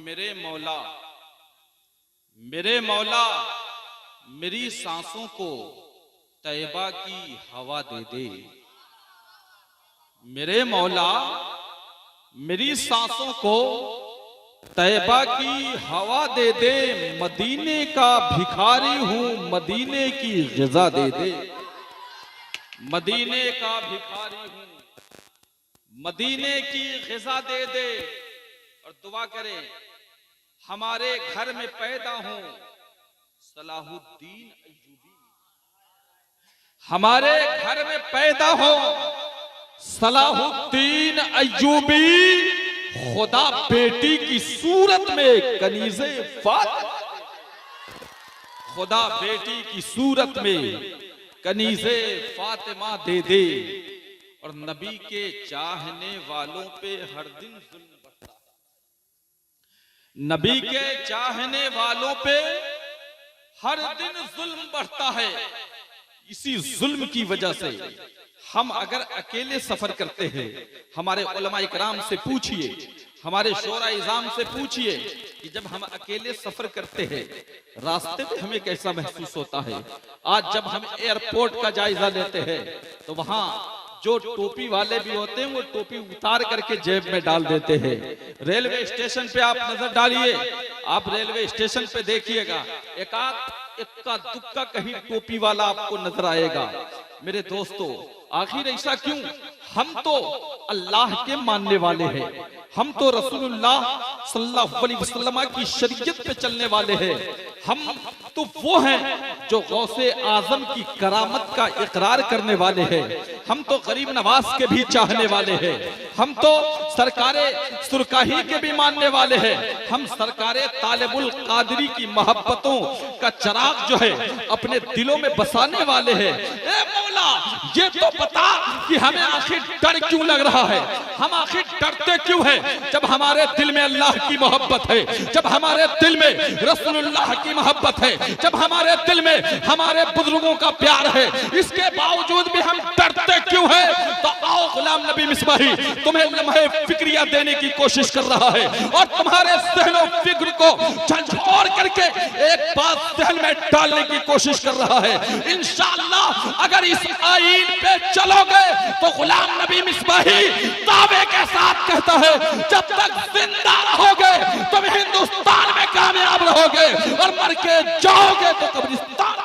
मेरे मौला मेरे मौला मेरी सांसों को तैयबा की हवा दे दे। मेरे मौला मेरी सांसों को तैयबा की हवा दे दे। मदीने का भिखारी हूं, मदीने की ग़िज़ा दे दे। मदीने का भिखारी हूं, मदीने की ग़िज़ा दे दे। और दुआ करें, हमारे घर में पैदा हूं सलाहुद्दीन अय्यूबी। हमारे घर में पैदा हो सलाहुद्दीन अय्यूबी। खुदा बेटी की सूरत में कनीज़े फातिमा, खुदा बेटी की सूरत में कनीज़े फातिमा दे दे। और नबी के चाहने वालों पे हर दिन जुल्म बढ़ता है। नबी के चाहने वालों पे हर दिन जुल्म बढ़ता है। इसी जुल्म की वजह से हम अगर अकेले सफर करते हैं, हमारे उलमा इकराम से पूछिए, हमारे शोरा इज़ाम से पूछिए कि जब हम अकेले सफर करते हैं रास्ते में हमें कैसा महसूस होता है। आज जब हम एयरपोर्ट का जायजा लेते हैं तो वहां जो टोपी वाले भी होते हैं वो टोपी उतार करके जेब में डाल देते हैं। रेलवे स्टेशन पे आप नजर डालिए, आप रेलवे स्टेशन पे देखिएगा, इक्का दुक्का कहीं टोपी वाला आपको नजर आएगा। मेरे दोस्तों, आखिर ऐसा क्यों? हम तो अल्लाह के मानने वाले हैं, हम तो रसूलुल्लाह सल्लल्लाहु अलैहि वसल्लम की शरीयत पे चलने वाले हैं। हम तो वो हैं जो गौसे आजम की करामत का इकरार करने वाले हैं। हम तो गरीब नवाज के भी चाहने वाले हैं। हम तो सरकारे सुरकाही के भी मानने वाले हैं। हम सरकारे तालिबुल कादरी की मोहब्बतों का चिराग जो है अपने दिलों में बसाने वाले हैं। ए मौला, ये तो बता कि हमें आखिर डर क्यों लग रहा है? हम आखिर डरते क्यों हैं? जब हमारे दिल में अल्लाह की मोहब्बत है, जब हमारे दिल में रसूलुल्लाह की मोहब्बत है, जब हमारे दिल में हमारे बुजुर्गों का प्यार है, इसके बावजूद भी हम डरते क्यों हैं? तो आओ, गुलाम नबी मिसबाही तुम्हें लम्हे फिक्रिया देने की कोशिश कर रहा है और तुम्हारे सहनो फिक्र को झंझोर करके एक बात सहन में डालने की कोशिश कर रहा है। इंशाअल्लाह अगर इस आईन पे चलोगे तो गुलाम नबी मिसबाही दावे के साथ कहता है, जब तक जिंदा रहोगे तुम हिंदुस्तान में कामयाब रहोगे और मर के जाओगे तो कब्रिस्तान।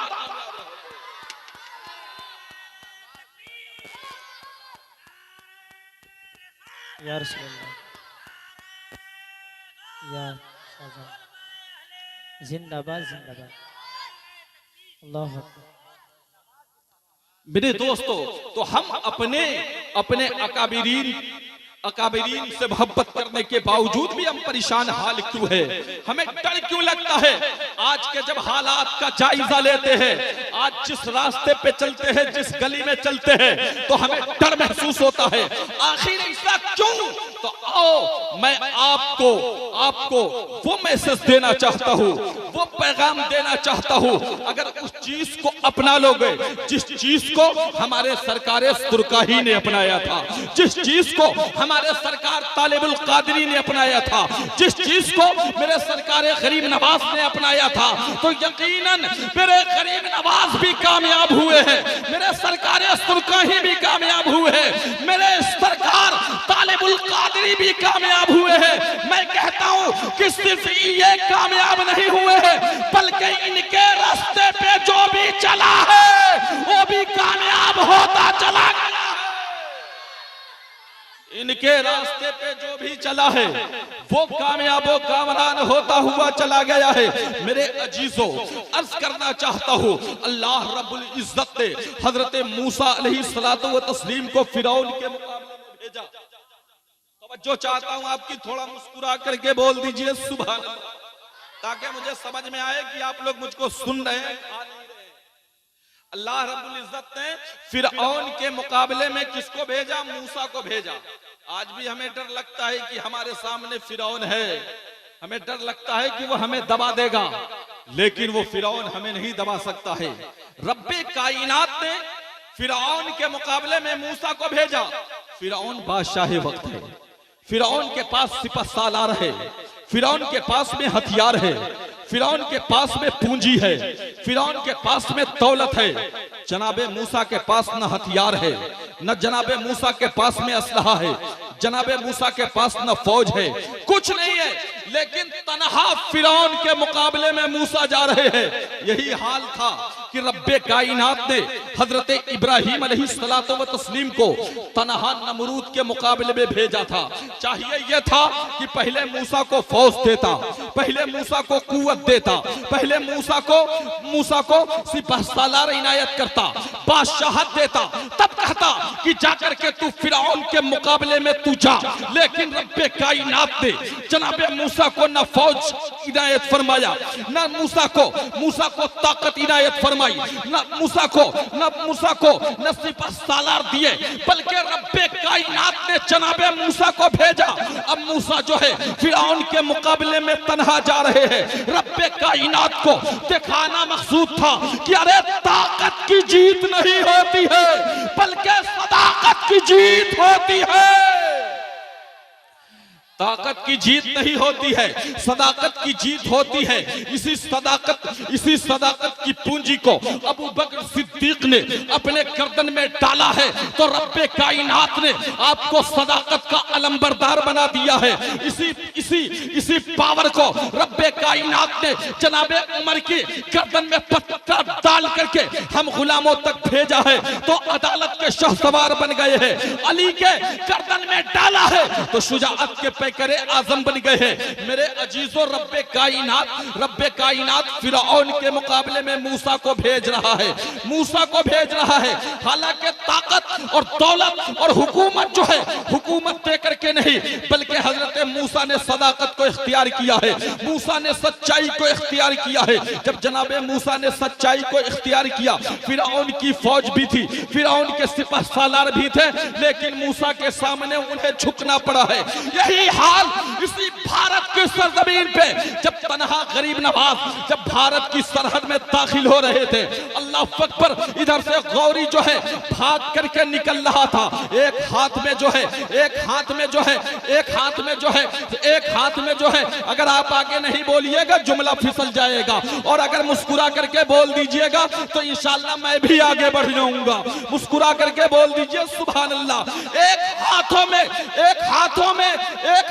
या रसूलल्लाह, या शाहजहां, जिंदाबाद जिंदाबाद, अल्लाह अकबर। मेरे दोस्तों, तो हम अपने अकाबिरीन से मोहब्बत करने के बावजूद भी हम परेशान हाल क्यों है? हमें डर क्यों लगता है? आज के जब हालात का जायजा लेते हैं, आज जिस रास्ते पे चलते हैं, जिस गली में चलते हैं, तो हमें डर महसूस होता है। आखिर ऐसा क्यों? तो आओ, मैं आपको वो मैसेज देना चाहता हूँ, वो पैगाम देना चाहता हूँ। अगर उस चीज को अपना लोगे जिस चीज को हमारे सरकार सुरकाही ने अपनाया था, जिस चीज को हमारे सरकार तालिबुल कादरी ने अपनाया था, जिस चीज को मेरे सरकार गरीब नवाज ने अपनाया था, तो यकीनन मेरे गरीब नवाज भी कामयाब हुए हैं, मेरे सरकार सुरकाही भी कामयाब हुए हैं, मेरे सरकार तालिबुल कादरी भी कामयाब हुए हैं। मैं कहता हूं कि सिर्फ ये कामयाब नहीं हुए हैं, बल्कि इनके रास्ते पे जो भी चला है वो भी कामयाब होता चला गया है। इनके रास्ते पे जो भी चला है वो कामयाब व कामरान होता हुआ चला गया है। मेरे अजीजों, अर्ज करना चाहता हूँ, अल्लाह रब्बुल इज्जत ने हजरत मूसा अलैहिस्सलातु व तस्लीम को फिरौन के मुकाबले में भेजा। जो चाहता हूं आपकी थोड़ा मुस्कुरा करके बोल दीजिए सुभान अल्लाह, ताकि मुझे समझ में आए कि आप लोग मुझको सुन रहे हैं, खा नहीं रहे। अल्लाह रब्बुल इज्जत ने फिरौन के मुकाबले में किसको भेजा? मूसा को भेजा। आज भी हमें डर लगता है कि हमारे सामने फिरौन है, हमें डर लगता है कि वो हमें दबा देगा, लेकिन वो फिरौन हमें नहीं दबा सकता है। रब्बे कायनात ने फिरौन के मुकाबले में मूसा को भेजा। फिरौन बादशाह वक्त है, फिरौन के पास सिपह सालार है, फिरौन के पास में हथियार है, फिरौन के पास में पूंजी है, फिरौन के पास में दौलत है। जनाबे मूसा के पास न हथियार है, न जनाबे मूसा के पास में असलहा है, जनाबे मूसा के पास न फौज है, कुछ नहीं है। लेकिन तनहा फिरौन के मुकाबले में मूसा जा रहे हैं। यही हाल था कि रब्बे कायनात ने हजरत इब्राहीम अलैहिस्सलातो व तस्लीम को तनहा नमरूद के मुकाबले में भेजा था। चाहिए यह था कि पहले मूसा को फौज देता, पहले मूसा को कुव्वत देता, पहले मूसा को सिपहसालार इनायत करता, बादशाहत देता, तब कहता कि जाकर के तू फिरौन के मुकाबले में तू जा। लेकिन रब्बे कायनात ने जनाबे मूसा को न फौज इनायत फरमाया, न मूसा को ताकत इनायत फरमाई, न मूसा को न सिपहसालार दिए, बल्कि रब्बे कायनात ने जनाबे मूसा को भेजा। अब मूसा जो है फिरौन के मुकाबले में तन्हा जा रहे हैं। रब्बे कायनात को दिखाना मकसूद था कि अरे ताकत की जीत नहीं होती है, बल्कि सदाकत की जीत होती है। ताकत की जीत नहीं होती है, सदाकत की जीत होती है। इसी सदाकत की पूंजी को अबू बकर सिद्दीक ने अपने गर्दन में डाला है, तो रब्बे कायनात ने आपको सदाकत का अलंबरदार बना दिया है। इसी पावर को रब्बे कायनात ने जनाबे उमर की गर्दन में पत्थर डाल करके हम गुलामों तक भेजा है, तो अदालत के शहसवार बन गए हैं। अली के गर्दन में डाला है तो शुजाअत के पैकरे आजम बन गए हैं। मेरे अजीजों, रब्बे कायनात फिरौन के मुकाबले में मूसा को भेज रहा है। हालांकि ताकत और दौलत और हुकूमत जो है, हुकूमत दे करके नहीं, बल्कि हजरत मूसा ने सदाकत को इख्तियार किया है, मूसा ने सच्चाई को इख्तियार किया है। जब जनाबे मूसा ने सच्चाई को इख्तियार किया, फिरौन की फौज भी थी, फिरौन के सिपहसालार भी थे, लेकिन मूसा के सामने उन्हें झुकना पड़ा है। यही हाल इसी भारत की सरजमीन पे जब तनहा गरीब नवाज जब भारत की सरहद में दाखिल हो रहे थे, अल्लाह अकबर, इधर से गौरी जो है भाग करके निकल रहा था। एक हाथ में जो है अगर आप आगे नहीं बोलिएगा जुमला फिसल जाएगा, और अगर मुस्कुरा करके बोल दीजिएगा तो इंशाअल्लाह मैं भी आगे बढ़ जाऊंगा। मुस्कुरा करके बोल दीजिए सुभान अल्लाह। एक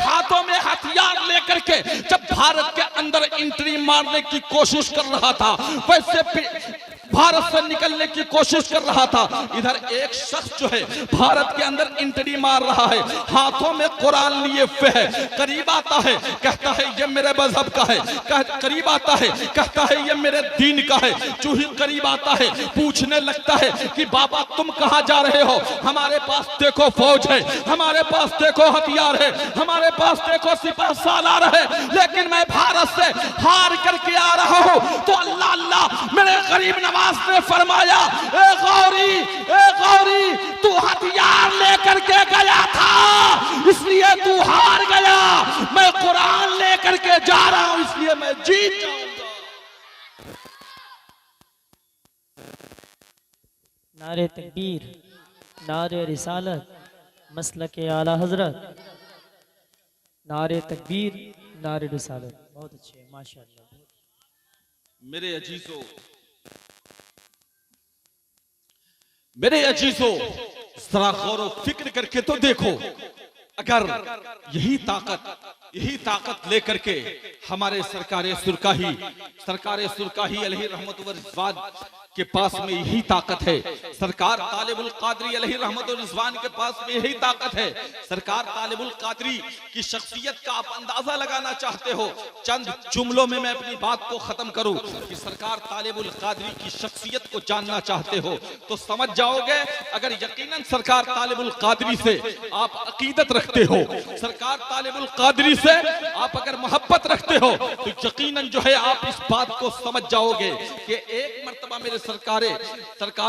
हाथों में हथियार लेकर के जब भारत के अंदर एंट्री मारने की कोशिश कर रहा था, वैसे भारत से निकलने की कोशिश कर रहा था, इधर एक शख्स जो है भारत के अंदर एंट्री मार रहा है, हाथों में कुरान लिए हुए है। करीब आता है, कहता है ये मेरे मजहब का है, करीब आता है, कहता है ये मेरे दीन का है। जो ही करीब आता है पूछने लगता है कि बाबा तुम कहां जा रहे हो? हमारे पास देखो फौज है, हमारे पास देखो हथियार है, हमारे पास देखो सिपहसालार है, लेकिन मैं भारत से हार करके आ रहा हूं। तो अल्लाह अल्लाह मेरे गरीब नवाज ने फरमाया, ए गौरी तू हथियार लेकर के गया था इसलिए तू हार गया, मैं कुरान लेकर के जा रहा हूं इसलिए मैं जीत जाऊंगा। नारे तकबीर, नारे रिसालत, मसलके आला हजरत, नारे तकबीर, नारे रिसालत। बहुत अच्छे, माशाअल्लाह। मेरे अजीजों, जरा गौर व फिक्र करके तो देखो, अगर यही ताकत लेकर के हमारे सरकारे सुरकाही अलैहि रहमत व रिज़वान के पास में यही ताकत है, सरकार तालिबुल कादरी अलैहि रहमत व रिज़वान के पास में यही ताकत है। सरकार तालिबुल कादरी की शख्सियत का आप अंदाजा लगाना चाहते हो, चंद जुमलों में मैं अपनी बात को खत्म करूं कि सरकार तालिबुल कादरी की शख्सियत को जानना चाहते हो तो समझ जाओगे। अगर यकीनन सरकार तालिबुल कादरी से आप अकीदत रखते हो, सरकार तालिबुल कादरी से आप अगर मोहब्बत रखते हो, तो यकीनन जो है आप इस बात को समझ जाओगे कि एक मर्तबा मेरे सरकार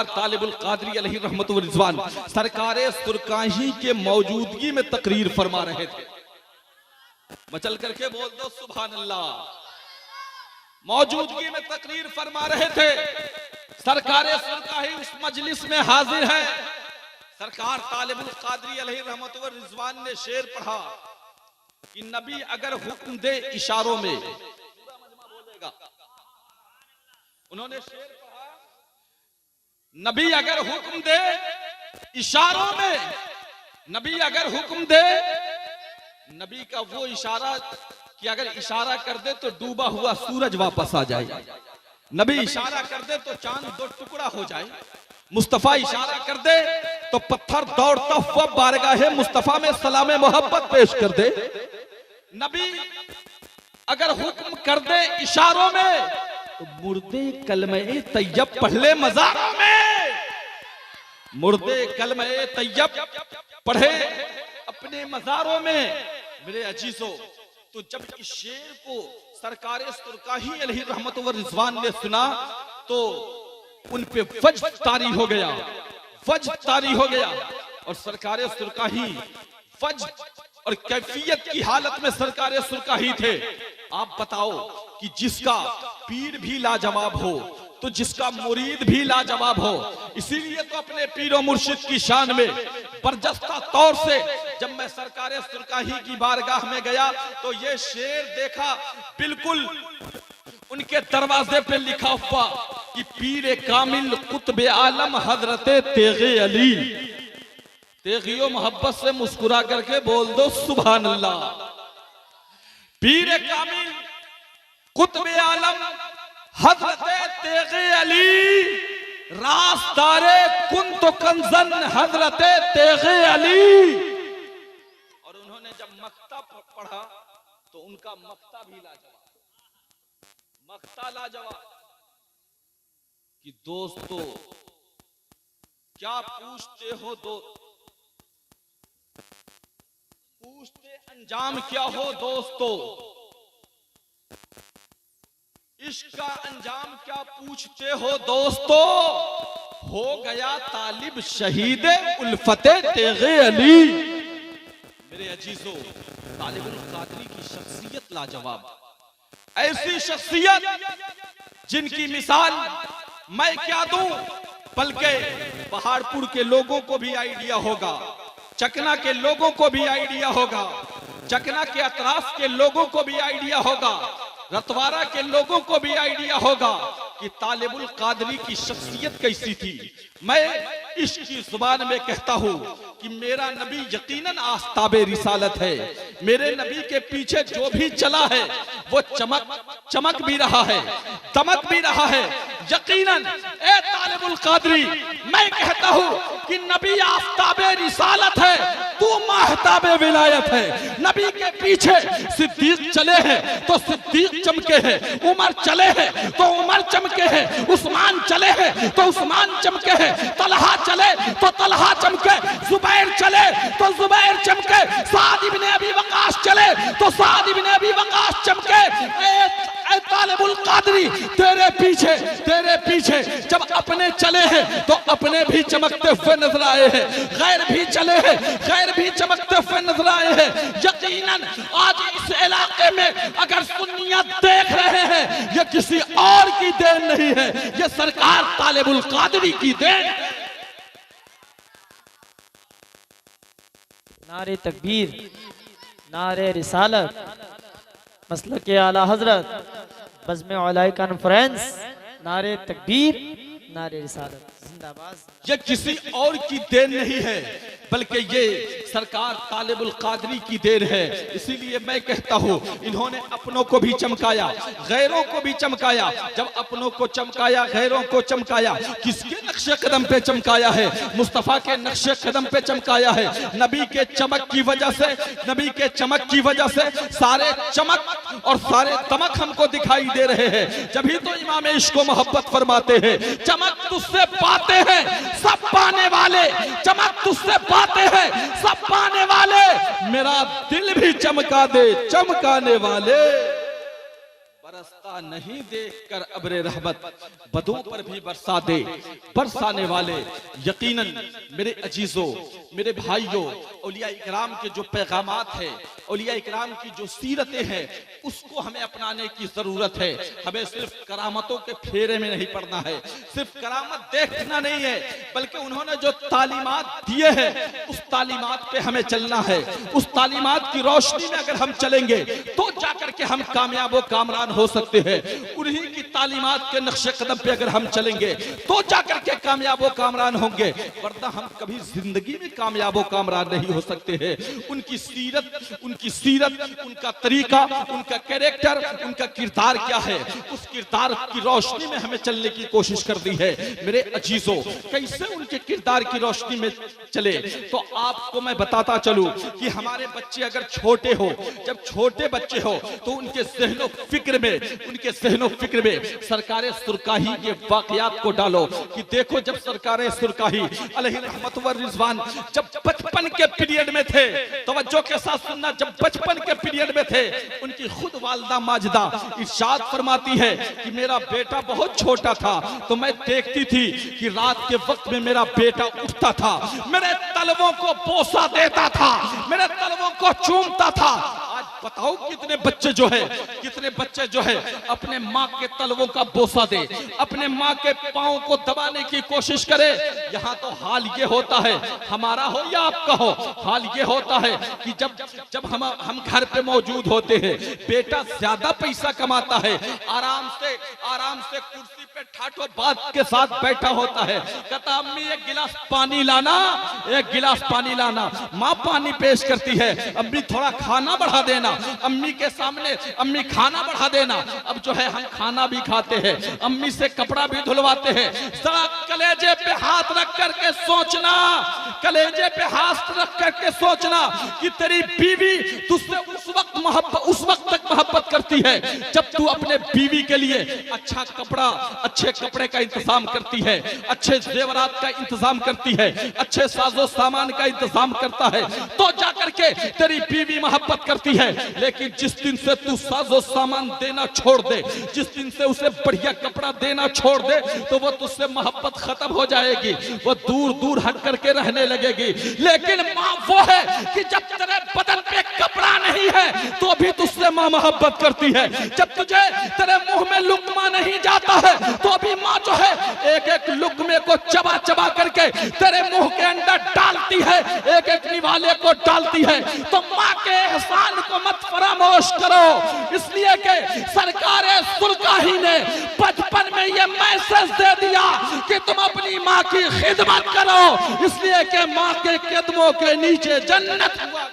तालिबुल कादरी अलैहि रहमत व रिज़वान सरकारे सुरकाही के मौजूदगी में तकरीर फरमा रहे थे। मचल करके बोल दो सुभान अल्लाह। मौजूदगी में तकरीर फरमा रहे थे, सरकारे सुरकाही उस मजलिस में हाजिर है। सरकार तालिबुल कादरी अलैहि रहमत व रिज़वान ने शेर पढ़ा, कि नबी अगर हुक्म दे इशारों में, पूरा मजमा बोलेगा। उन्होंने शेर पढ़ा, नबी अगर हुक्म दे इशारों में, नबी अगर हुक्म दे, नबी का वो इशारा कि अगर इशारा कर दे तो डूबा हुआ सूरज वापस आ जाए, नबी इशारा कर दे तो चांद दो टुकड़ा हो जाए, मुस्तफा इशारा कर दे तो पत्थर दौड़ता हुआ बारगाहे मुस्तफा में सलामे मोहब्बत पेश कर दे। नबी अगर हुक्म कर दे इशारों में तो मुर्दे कलमे तैयब पढ़ ले मज़ारों में, मुर्दे कलमे तैयब पढ़े अपने मज़ारों में। मेरे अजीजों, तो जब इस शेर को सरकारे सुरकाही अलैहि रहमत व रिज़वान ने सुना तो उन पे वज्द तारी हो गया, वज्द तारी हो गया। और सरकारे सुरकाही वज्द और कैफियत की हालत में सरकारे सुरकाही थे। आप बताओ कि जिसका पीर भी लाजवाब हो तो जिसका मुरीद भी लाजवाब हो, इसीलिए तो अपने पीरो मुर्शिद की शान में बरजस्ता तौर से जब मैं सरकारे सुरकाही की बारगाह में गया तो ये शेर देखा, बिल्कुल उनके दरवाजे पे लिखा हुआ कि पीर कामिल कुतबे आलम हजरते तेगे अली। तेगियो मोहब्बत से मुस्कुरा करके बोल दो सुभान अल्लाह। पीर कामिल कुतबे आलम हजरते तेगे अली, रास्तारे कुन तो कंजन हजरते तेगे अली। और उन्होंने जब मक्ता पढ़ा तो उनका मक्ता भी लाजवाब, मक्ता लाजवाब कि दोस्तों क्या पूछते हो, पूछते अंजाम क्या हो दोस्तों, इश्क का अंजाम क्या पूछते हो दोस्तों, हो गया तालिब शहीद उल्फते तेगे अली। मेरे अजीजों, तालिबुल कादरी की शख्सियत लाजवाब, ऐसी शख्सियत जिनकी मिसाल मैं क्या दूं, बल्कि पहाड़पुर के लोगों को भी आइडिया होगा, चकना के लोगों को भी आइडिया होगा, चकना के अतराफ के लोगों को भी आइडिया होगा, रतवारा के लोगों को भी आइडिया होगा कि तालिबुल कादरी की शख्सियत कैसी थी। मैं इश्क की जुबान में कहता हूँ कि मेरा नबी यकीनन आस्ताबे रिसालत है। मेरे नबी के पीछे जो भी चला है वो चमक भी रहा है, दमक भी रहा है यकीनन। ए तालिबुल कादरी, मैं कहता हूँ कि नबी आस्ताबे रिसालत है, तू महताबे विलायत है। नबी के पीछे सिद्दीक चले हैं तो सिद्दीक चमके हैं, उमर चले हैं तो उमर चमके हैं, उस्मान चले हैं तो उस्मान चमके हैं, तलहा चले तो तलहा चमके, जुबैर चले तो जुबैर चमके, साद इब्ने अबी वकास चले तो साद इब्ने अबी वकास चमके। ए तालिबुल कादरी, तेरे पीछे जब अपने चले हैं तो अपने भी चमकते हुए नजर आए हैं, गैर भी चले हैं, गैर भी चमकते हुए नजर आए हैं। यकीनन आज इस इलाके में अगर सुन्नियत देख रहे हैं, ये किसी और की देन नहीं है, ये सरकार तालिबुल कादरी की देन। नारे तकबीर, नारे रिसालत, मसलके आला हजरत, बज़्म उलाई कॉन्फ्रेंस, नारे तकबीर, नारे रिसालत जिंदाबाद। ये किसी और की देन नहीं है, बल्कि ये सरकार तालिबुल कादरी की देन है। इसीलिए मैं कहता हूँ, इन्होंने अपनों को भी चमकाया, गैरों को भी चमकाया। जब अपनों को चमकाया, गैरों को चमकाया, किसके नक्शे कदम पे चमकाया है? मुस्तफा के नक्शे कदम पे चमकाया है। नबी के चमक की वजह से, नबी के चमक की वजह से सारे चमक और सारे दमक हमको दिखाई दे रहे हैं। जभी तो इमाम इश्क को मोहब्बत फरमाते हैं, चमक तुझसे पाते हैं सब पाने वाले, चमक तुझसे पाते हैं सब पाने वाले, मेरा दिल भी चमका दे चमकाने वाले। बरसता नहीं देखकर अब्रे रहमत, बदों पर भी बरसा दे बरसाने वाले। यकीनन मेरे अजीजों, मेरे भाइयों, औलिया इकराम के जो पैगामात है, औलिया इकराम की जो सीरतें हैं, उसको हमें अपनाने की जरूरत है। हमें सिर्फ करामतों के फेरे में नहीं पड़ना है, सिर्फ करामत देखना नहीं है, बल्कि उन्होंने जो तालीमात दिए हैं उस तालीमात पे हमें चलना है। उस तालीमात की रोशनी में अगर हम चलेंगे तो जाकर के हम कामयाब व कामरान हो सकते हैं। उन्हीं की तालीमात के नक्शे कदम पे अगर हम चलेंगे तो जाकर के कामयाब व कामरान होंगे, वरना हम कभी जिंदगी में कामयाब व कामरान नहीं हो सकते हैं। उनकी सीरत, उनका तरीका, उनका कैरेक्टर, उनका किरदार क्या है, उस किरदार की रोशनी में हमें चलने की कोशिश कर दी है। मेरे अजीजों, कैसे उनके किरदार की रोशनी में चले तो आपको मैं बताता चलूं कि हमारे बच्चे अगर छोटे हो, जब छोटे बच्चे हो तो उनके ज़हनो फिक्र में सरकारे सुरकाही के वाकयात को डालो कि देखो, जब सरकारे सुरकाही अलैहि रहमत व रिजवान जब बचपन के पीरियड में थे, तवज्जो के साथ सुनना, जब बचपन के पीरियड में थे, उनकी खुद वालिदा माजिदा इरशाद फरमाती है कि मेरा बेटा बहुत छोटा था तो मैं देखती थी कि रात के वक्त में मेरा बेटा उठता था, मेरे तलवों को बोसा देता था, मेरे तलवों को चूमता था। आज बताओ कितने बच्चे जो है अपने माँ के तलवों का बोसा दे, अपने माँ के पाँव को दबाने की कोशिश करे। यहाँ तो हाल ये होता है, हमारा हो या आपका हो, हाल ये होता है कि जब हम घर पे मौजूद होते हैं, बेटा ज्यादा पैसा कमाता है, आराम से कुर्सी पे ठाठो बात के साथ बैठा होता है, कहता अम्मी एक गिलास पानी लाना। माँ पानी पेश करती है, अम्मी थोड़ा खाना बढ़ा देना, अम्मी के सामने अम्मी खाना बढ़ा देना। अब जो है हम खाना भी खाते हैं, अम्मी से कपड़ा भी धुलवाते हैं। जरा कलेजे पे हाथ रख करके सोचना कि तेरी बीवी तुझसे उस वक्त तक मोहब्बत करती है जब तू अपने बीवी के लिए अच्छे कपड़े का इंतजाम करती है, अच्छे जेवरात का इंतजाम करती है, अच्छे साजो सामान का इंतजाम करता है, तो जाकर के तेरी बीवी मोहब्बत करती है। लेकिन जिस दिन से तू साजो सामान देना छोड़ दे, जिस दिन से उसे बढ़िया कपड़ा देना छोड़ दे, तो वो तुझसे मोहब्बत खत्म हो जाएगी, वो दूर दूर हट करके रहने लगेगी। लेकिन माँ वो है कि जब तेरे बदन पे कपड़ा नहीं है तो भी तुझसे माँ मोहब्बत करती है, जब तुझे तेरे मुंह में लुकमा नहीं जाता है तो भी माँ जो है एक एक लुकमे को चबा चबा करके तेरे मुंह के अंदर डालती है, एक एक निवाले को डालती है। तो माँ के एहसान को मत फरामोश करो, इसलिए कि सरकार सुरकाही ने बचपन में ये मैसेज दे दिया कि तुम अपनी माँ की खिदमत करो, इसलिए कि माँ के कदमों के नीचे जन्नत हुआ।